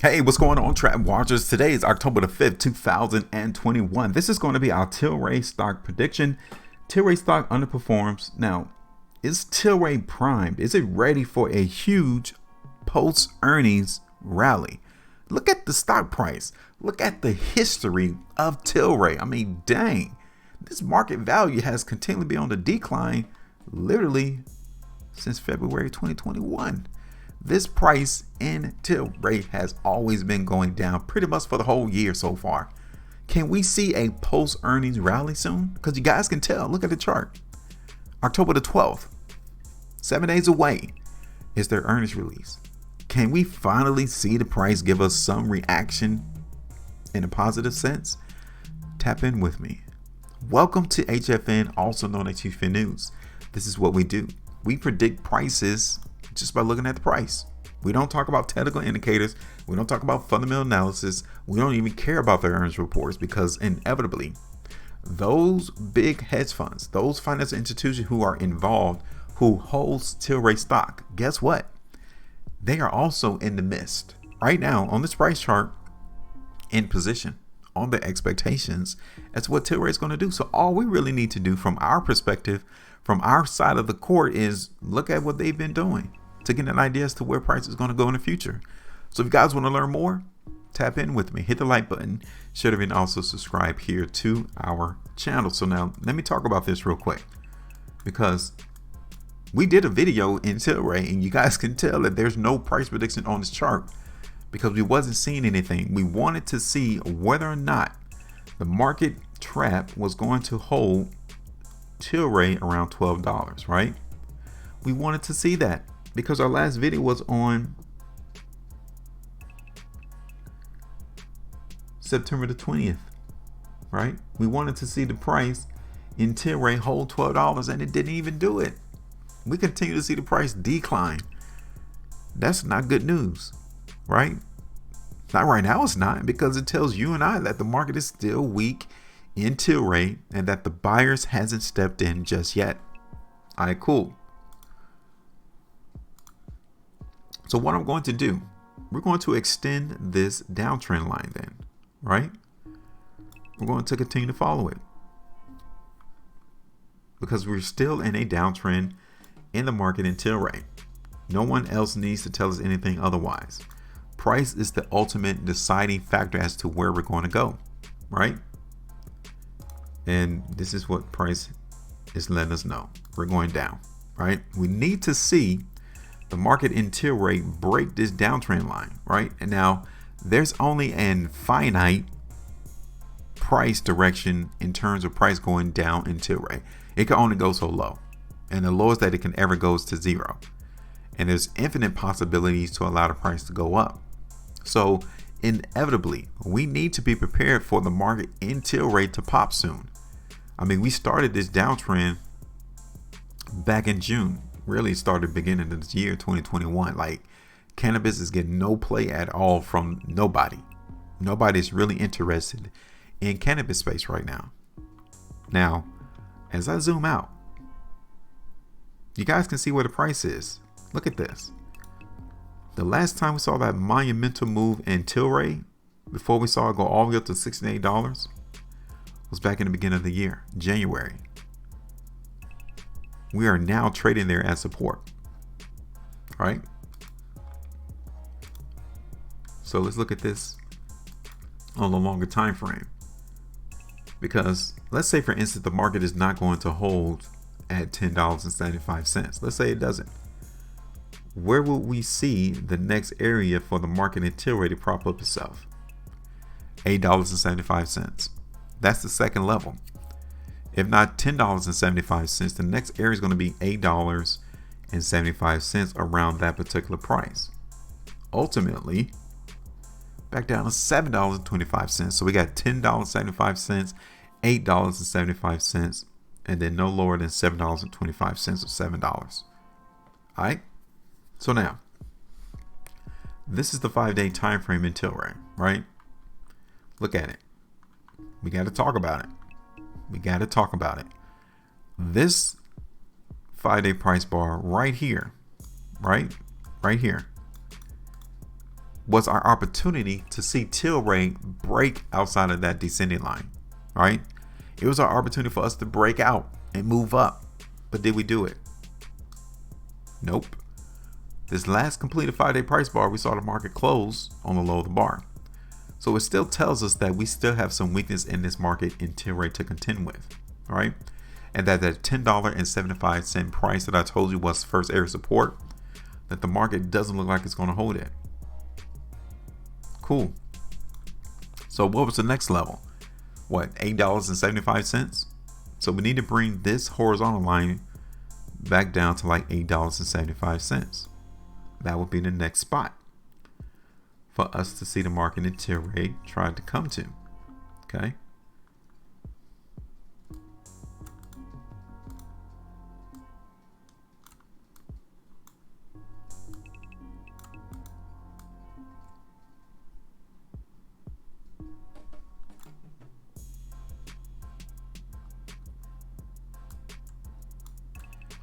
Hey, what's going on, Trap Watchers? Today is October the 5th, 2021. This is going to be our Tilray stock prediction. Tilray stock underperforms. Now, is Tilray primed? Is it ready for a huge post-earnings rally? Look at the stock price. Look at the history of Tilray. I mean, dang. This market value has continually been on the decline literally since February 2021. This price in Tilray has always been going down pretty much for the whole year so far. Can we see a post-earnings rally soon? Because you guys can tell. Look at the chart. October the 12th, 7 days away, is their earnings release. Can we finally see the price give us some reaction in a positive sense? Tap in with me. Welcome to HueFin, also known as HueFin News. This is what we do. We predict prices just by looking at the price. We don't talk about technical indicators. We don't talk about fundamental analysis. We don't even care about their earnings reports because inevitably those big hedge funds, those financial institutions who are involved, who holds Tilray stock, guess what? They are also in the midst right now on this price chart in position on the expectations as to what Tilray is going to do. So all we really need to do from our perspective, from our side of the court, is look at what they've been doing to get an idea as to where price is going to go in the future. So if you guys want to learn more, tap in with me, hit the like button, share it, and also subscribe here to our channel. So now let me talk about this real quick, because we did a video in Tilray and you guys can tell that there's no price prediction on this chart because we wasn't seeing anything. We wanted to see whether or not the market trap was going to hold Tilray around $12, right? We wanted to see that because our last video was on September the 20th, right? We wanted to see the price in Tilray hold $12 and it didn't even do it. We continue to see the price decline. That's not good news, right? Not right now, it's not, because it tells you and I that the market is still weak in Tilray and that the buyers hasn't stepped in just yet. All right, cool. So what I'm going to do, we're going to extend this downtrend line then, right? We're going to continue to follow it because we're still in a downtrend in the market in Tilray. No one else needs to tell us anything otherwise. Price is the ultimate deciding factor as to where we're going to go, right? And this is what price is letting us know. We're going down, right? We need to see the market in Tilray break this downtrend line, right? And now there's only an finite price direction in terms of price going down in Tilray. It can only go so low, and the lowest that it can ever go is to zero. And there's infinite possibilities to allow the price to go up. So inevitably, we need to be prepared for the market in Tilray to pop soon. I mean, we started this downtrend back in June. Really started beginning of this year 2021. Like, cannabis is getting no play at all from nobody. Nobody's really interested in cannabis space right now. Now, as I zoom out, you guys can see where the price is. Look at this. The last time we saw that monumental move in Tilray, before we saw it go all the way up to $68, was back in the beginning of the year, January. We are now trading there as support, right? So let's look at this on a longer time frame, because let's say, for instance, the market is not going to hold at $10.75. Let's say it doesn't. Where will we see the next area for the market in Tilray to prop up itself? $8.75. That's the second level. If not $10.75, the next area is going to be $8.75 around that particular price. Ultimately, back down to $7.25. So we got $10.75, $8.75, and then no lower than $7.25 or $7. All right. So now, this is the 5-day time frame in Tilray, right? Look at it. We got to talk about it. This 5-day price bar right here, right here. was our opportunity to see Tilray break outside of that descending line, right? It was our opportunity for us to break out and move up. But did we do it? Nope. This last completed 5-day price bar, we saw the market close on the low of the bar. So it still tells us that we still have some weakness in this market in Tilray to contend with, right? And that $10.75 price that I told you was first area support, that the market doesn't look like it's going to hold it. Cool. So what was the next level? What, $8.75? So we need to bring this horizontal line back down to like $8.75. That would be the next spot for us to see the market in Tilray try to come to. Okay.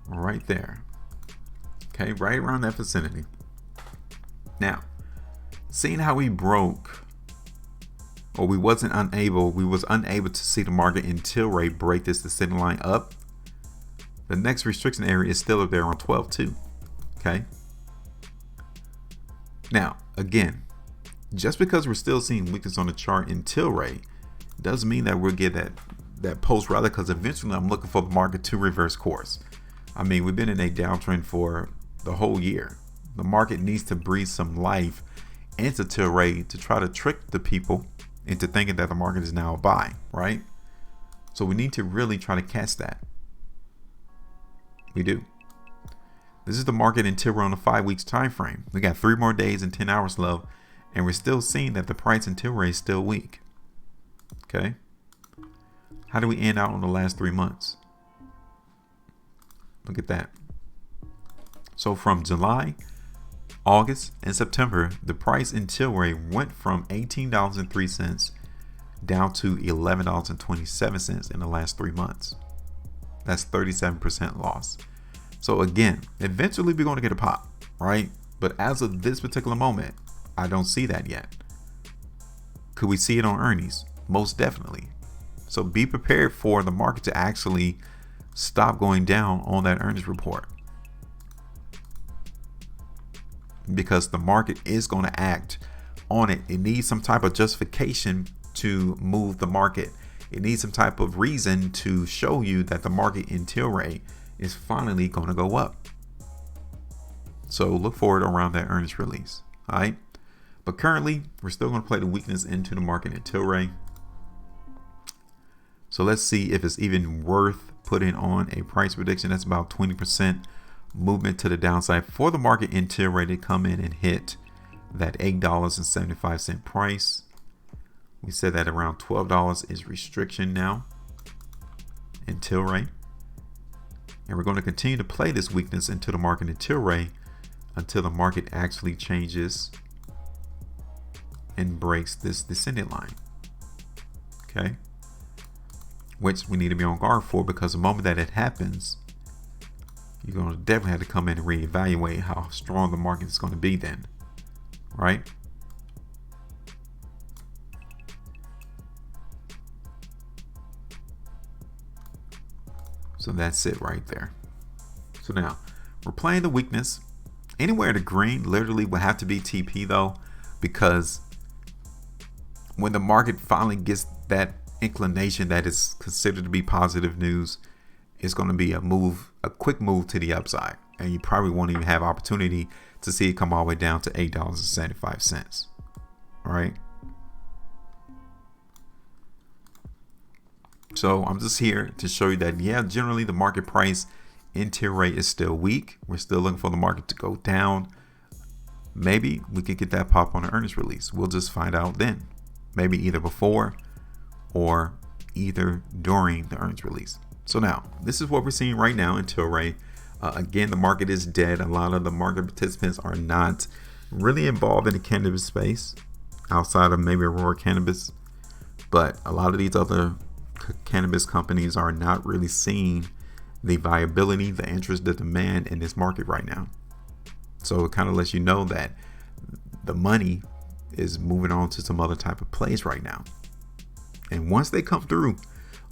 Right there. Okay, right around that vicinity. Now, seeing how we broke, or we was unable to see the market in Tilray break this descending line up. The next restriction area is still up there on 12.2. Okay. Now, again, just because we're still seeing weakness on the chart in Tilray doesn't mean that we'll get that post rally, because eventually I'm looking for the market to reverse course. I mean, we've been in a downtrend for the whole year. The market needs to breathe some life into Tilray to try to trick the people into thinking that the market is now a buy, right? So we need to really try to catch that. We do. This is the market in Tilray on a 5 weeks time frame. We got 3 more days and 10 hours left, and we're still seeing that the price in Tilray is still weak. Okay. How do we end out on the last 3 months? Look at that. So from July, August, and September, the price in Tilray went from $18.03 down to $11.27 in the last 3 months. That's 37% loss. So again, eventually we're going to get a pop, right? But as of this particular moment, I don't see that yet. Could we see it on earnings? Most definitely. So be prepared for the market to actually stop going down on that earnings report, because the market is going to act on it. It needs some type of justification to move the market. It needs some type of reason to show you that the market in Tilray is finally going to go up. So look forward around that earnings release. All right. But currently, we're still going to play the weakness into the market in Tilray. So let's see if it's even worth putting on a price prediction. That's about 20% movement to the downside for the market in Tilray to come in and hit that $8.75 price. We said that around $12 is restriction now in Tilray. And we're going to continue to play this weakness into the market in Tilray until the market actually changes and breaks this descending line. Okay. Which we need to be on guard for, because the moment that it happens, you're going to definitely have to come in and reevaluate how strong the market is going to be then, right? So that's it right there. So now we're playing the weakness. Anywhere to green literally will have to be TP though, because when the market finally gets that inclination that is considered to be positive news, it's going to be a quick move to the upside, and you probably won't even have opportunity to see it come all the way down to $8.75. All right. So I'm just here to show you that, yeah, generally the market price in Tilray is still weak. We're still looking for the market to go down. Maybe we could get that pop on the earnings release. We'll just find out then. Maybe either before or either during the earnings release. So now, this is what we're seeing right now in Tilray. Again, the market is dead. A lot of the market participants are not really involved in the cannabis space outside of maybe Aurora Cannabis. But a lot of these other cannabis companies are not really seeing the viability, the interest, the demand in this market right now. So it kind of lets you know that the money is moving on to some other type of plays right now. And once they come through,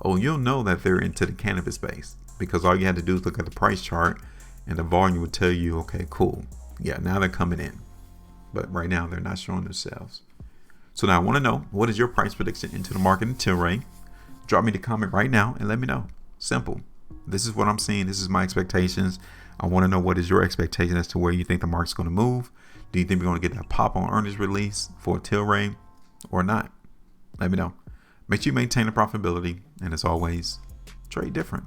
oh, you'll know that they're into the cannabis space, because all you had to do is look at the price chart and the volume would tell you, okay, cool. Yeah, now they're coming in. But right now they're not showing themselves. So now I want to know, what is your price prediction into the market in Tilray? Drop me the comment right now and let me know. Simple. This is what I'm seeing. This is my expectations. I want to know, what is your expectation as to where you think the market's going to move? Do you think we're going to get that pop on earnings release for Tilray or not? Let me know. Make sure you maintain the profitability. And as always, trade different.